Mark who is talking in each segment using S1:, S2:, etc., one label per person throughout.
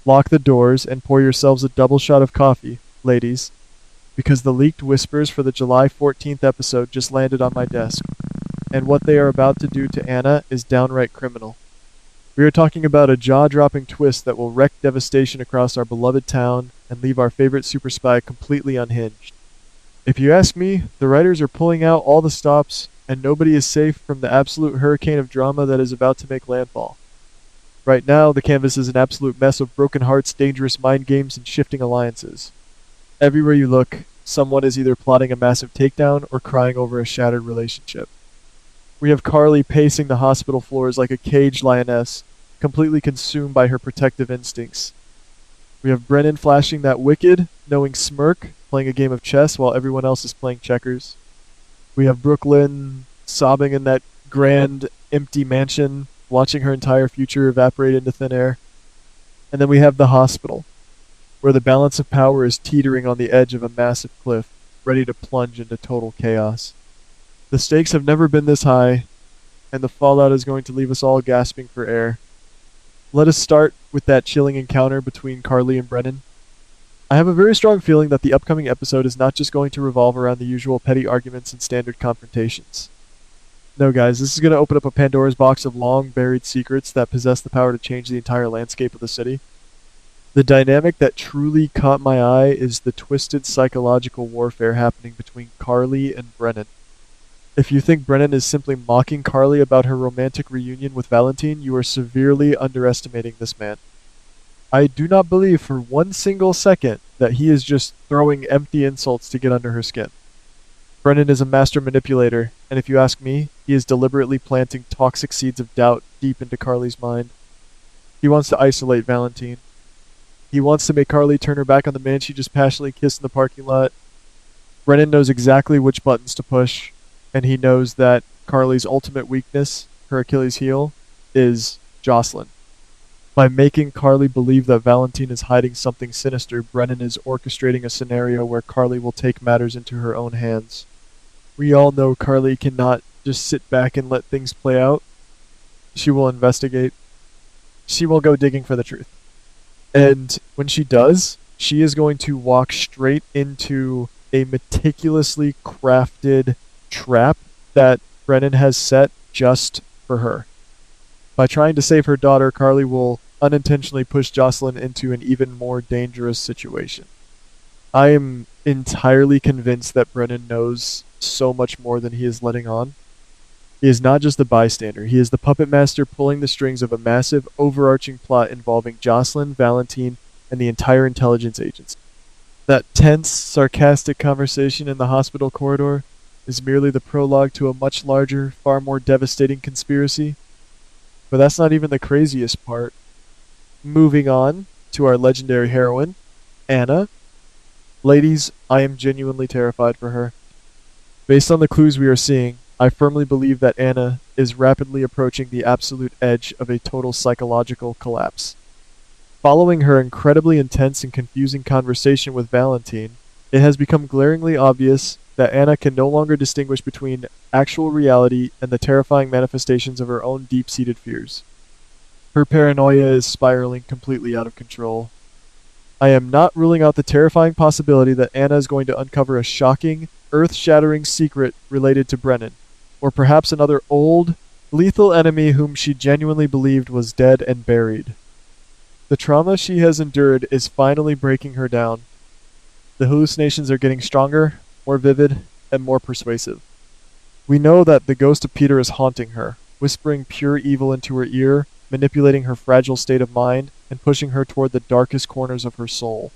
S1: Lock the doors and pour yourselves a double shot of coffee, ladies, because the leaked whispers for the July 14th episode just landed on my desk, and what they are about to do to Anna is downright criminal. We are talking about a jaw-dropping twist that will wreak devastation across our beloved town and leave our favorite super spy completely unhinged. If you ask me, the writers are pulling out all the stops, and nobody is safe from the absolute hurricane of drama that is about to make landfall. Right now, the canvas is an absolute mess of broken hearts, dangerous mind games, and shifting alliances. Everywhere you look, someone is either plotting a massive takedown or crying over a shattered relationship. We have Carly pacing the hospital floors like a caged lioness, completely consumed by her protective instincts. We have Brennan flashing that wicked, knowing smirk, playing a game of chess while everyone else is playing checkers. We have Brooklyn sobbing in that grand, empty mansion, watching her entire future evaporate into thin air. And then we have the hospital, where the balance of power is teetering on the edge of a massive cliff, ready to plunge into total chaos. The stakes have never been this high, and the fallout is going to leave us all gasping for air. Let us start with that chilling encounter between Carly and Brennan. I have a very strong feeling that the upcoming episode is not just going to revolve around the usual petty arguments and standard confrontations. No, guys, this is going to open up a Pandora's box of long-buried secrets that possess the power to change the entire landscape of the city. The dynamic that truly caught my eye is the twisted psychological warfare happening between Carly and Brennan. If you think Brennan is simply mocking Carly about her romantic reunion with Valentine, you are severely underestimating this man. I do not believe for one single second that he is just throwing empty insults to get under her skin. Brennan is a master manipulator, and if you ask me, he is deliberately planting toxic seeds of doubt deep into Carly's mind. He wants to isolate Valentine. He wants to make Carly turn her back on the man she just passionately kissed in the parking lot. Brennan knows exactly which buttons to push, and he knows that Carly's ultimate weakness, her Achilles heel, is Jocelyn. By making Carly believe that Valentine is hiding something sinister, Brennan is orchestrating a scenario where Carly will take matters into her own hands. We all know Carly cannot just sit back and let things play out. She will investigate. She will go digging for the truth. And when she does, she is going to walk straight into a meticulously crafted trap that Brennan has set just for her. By trying to save her daughter, Carly will unintentionally push Jocelyn into an even more dangerous situation. I am entirely convinced that Brennan knows so much more than he is letting on. He is not just a bystander. He is the puppet master pulling the strings of a massive, overarching plot involving Jocelyn, Valentine, and the entire intelligence agency. That tense, sarcastic conversation in the hospital corridor is merely the prologue to a much larger, far more devastating conspiracy. But that's not even the craziest part. Moving on to our legendary heroine, Anna. Ladies, I am genuinely terrified for her. Based on the clues we are seeing, I firmly believe that Anna is rapidly approaching the absolute edge of a total psychological collapse. Following her incredibly intense and confusing conversation with Valentine, it has become glaringly obvious that Anna can no longer distinguish between actual reality and the terrifying manifestations of her own deep-seated fears. Her paranoia is spiraling completely out of control. I am not ruling out the terrifying possibility that Anna is going to uncover a shocking, earth-shattering secret related to Brennan, or perhaps another old, lethal enemy whom she genuinely believed was dead and buried. The trauma she has endured is finally breaking her down. The hallucinations are getting stronger, more vivid, and more persuasive. We know that the ghost of Peter is haunting her, whispering pure evil into her ear, manipulating her fragile state of mind, and pushing her toward the darkest corners of her soul.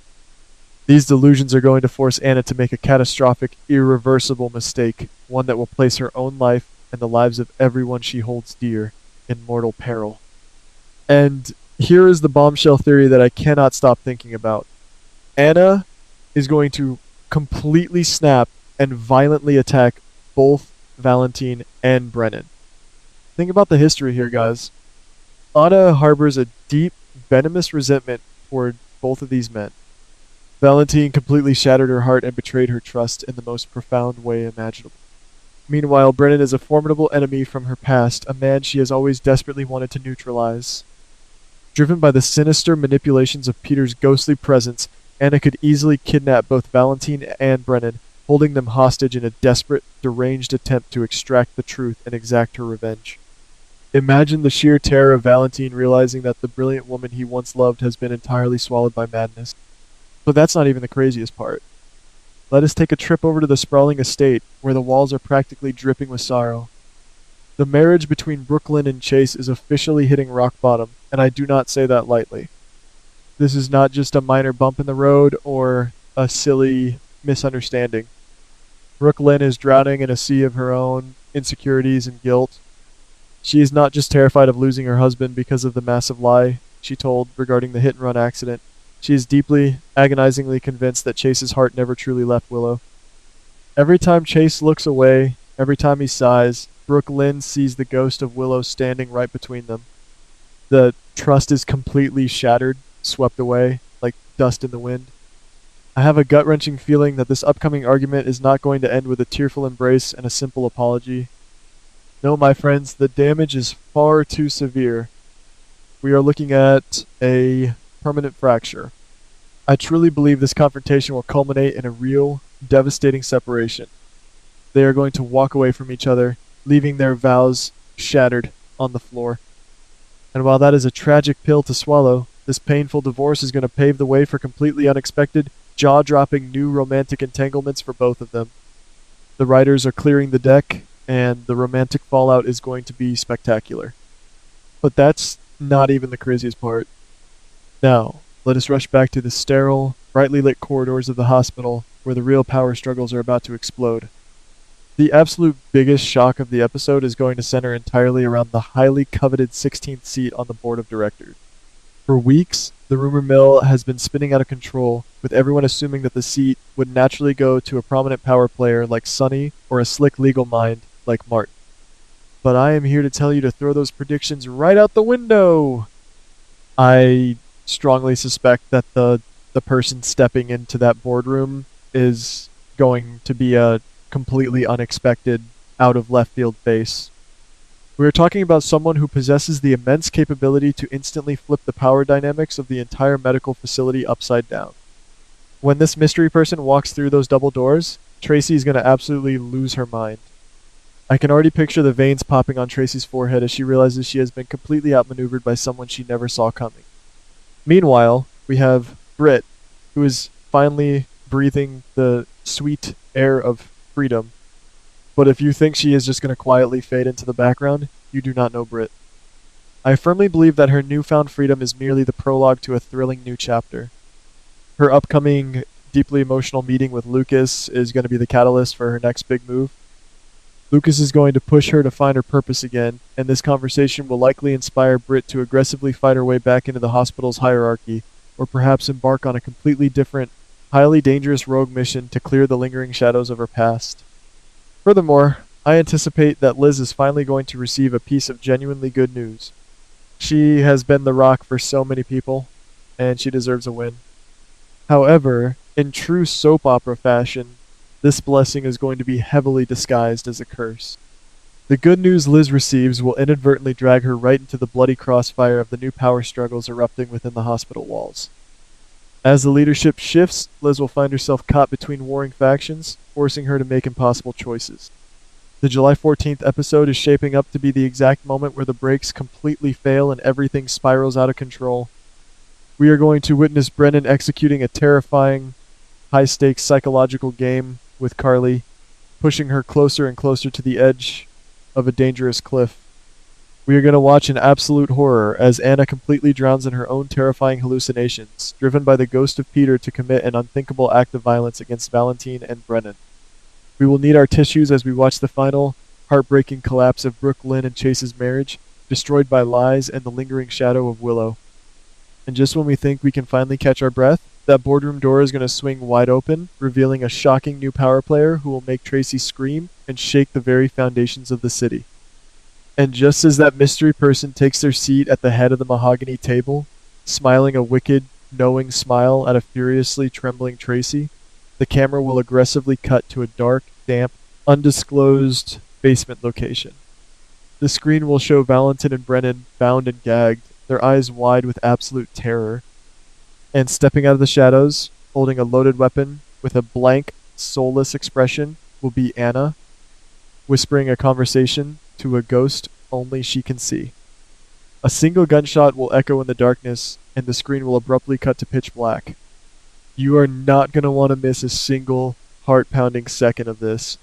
S1: These delusions are going to force Anna to make a catastrophic, irreversible mistake, one that will place her own life and the lives of everyone she holds dear in mortal peril. And here is the bombshell theory that I cannot stop thinking about. Anna is going to completely snap and violently attack both Valentine and Brennan. Think about the history here, guys. Anna harbors a deep, venomous resentment toward both of these men. Valentine completely shattered her heart and betrayed her trust in the most profound way imaginable. Meanwhile, Brennan is a formidable enemy from her past, a man she has always desperately wanted to neutralize. Driven by the sinister manipulations of Peter's ghostly presence, Anna could easily kidnap both Valentine and Brennan, holding them hostage in a desperate, deranged attempt to extract the truth and exact her revenge. Imagine the sheer terror of Valentine realizing that the brilliant woman he once loved has been entirely swallowed by madness. But that's not even the craziest part. Let us take a trip over to the sprawling estate, where the walls are practically dripping with sorrow. The marriage between Brooklyn and Chase is officially hitting rock bottom, and I do not say that lightly. This is not just a minor bump in the road or a silly misunderstanding. Brooklyn is drowning in a sea of her own insecurities and guilt. She is not just terrified of losing her husband because of the massive lie she told regarding the hit-and-run accident. She is deeply, agonizingly convinced that Chase's heart never truly left Willow. Every time Chase looks away, every time he sighs, Brooklyn sees the ghost of Willow standing right between them. The trust is completely shattered, swept away, like dust in the wind. I have a gut-wrenching feeling that this upcoming argument is not going to end with a tearful embrace and a simple apology. No, my friends, the damage is far too severe. We are looking at a permanent fracture. I truly believe this confrontation will culminate in a real, devastating separation. They are going to walk away from each other, leaving their vows shattered on the floor. And while that is a tragic pill to swallow, this painful divorce is going to pave the way for completely unexpected, jaw-dropping new romantic entanglements for both of them. The writers are clearing the deck, and the romantic fallout is going to be spectacular. But that's not even the craziest part. Now, let us rush back to the sterile, brightly lit corridors of the hospital, where the real power struggles are about to explode. The absolute biggest shock of the episode is going to center entirely around the highly coveted 16th seat on the board of directors. For weeks, the rumor mill has been spinning out of control, with everyone assuming that the seat would naturally go to a prominent power player like Sonny or a slick legal mind like Martin. But I am here to tell you to throw those predictions right out the window! I strongly suspect that the person stepping into that boardroom is going to be a completely unexpected, out of left field face. We are talking about someone who possesses the immense capability to instantly flip the power dynamics of the entire medical facility upside down. When this mystery person walks through those double doors, Tracy is going to absolutely lose her mind. I can already picture the veins popping on Tracy's forehead as she realizes she has been completely outmaneuvered by someone she never saw coming. Meanwhile, we have Britt, who is finally breathing the sweet air of freedom. But if you think she is just going to quietly fade into the background, you do not know Britt. I firmly believe that her newfound freedom is merely the prologue to a thrilling new chapter. Her upcoming, deeply emotional meeting with Lucas is going to be the catalyst for her next big move. Lucas is going to push her to find her purpose again, and this conversation will likely inspire Britt to aggressively fight her way back into the hospital's hierarchy, or perhaps embark on a completely different, highly dangerous rogue mission to clear the lingering shadows of her past. Furthermore, I anticipate that Liz is finally going to receive a piece of genuinely good news. She has been the rock for so many people, and she deserves a win. However, in true soap opera fashion, this blessing is going to be heavily disguised as a curse. The good news Liz receives will inadvertently drag her right into the bloody crossfire of the new power struggles erupting within the hospital walls. As the leadership shifts, Liz will find herself caught between warring factions, forcing her to make impossible choices. The July 14th episode is shaping up to be the exact moment where the brakes completely fail and everything spirals out of control. We are going to witness Brennan executing a terrifying, high-stakes psychological game with Carly, pushing her closer and closer to the edge of a dangerous cliff. We are going to watch an absolute horror as Anna completely drowns in her own terrifying hallucinations, driven by the ghost of Peter to commit an unthinkable act of violence against Valentine and Brennan. We will need our tissues as we watch the final, heartbreaking collapse of Brooklyn and Chase's marriage, destroyed by lies and the lingering shadow of Willow. And just when we think we can finally catch our breath, that boardroom door is going to swing wide open, revealing a shocking new power player who will make Tracy scream and shake the very foundations of the city. And just as that mystery person takes their seat at the head of the mahogany table, smiling a wicked, knowing smile at a furiously trembling Tracy, the camera will aggressively cut to a dark, damp, undisclosed basement location. The screen will show Valentin and Brennan bound and gagged, their eyes wide with absolute terror. And stepping out of the shadows, holding a loaded weapon with a blank, soulless expression, will be Anna, whispering a conversation to a ghost only she can see. A single gunshot will echo in the darkness, and the screen will abruptly cut to pitch black. You are not going to want to miss a single heart pounding second of this.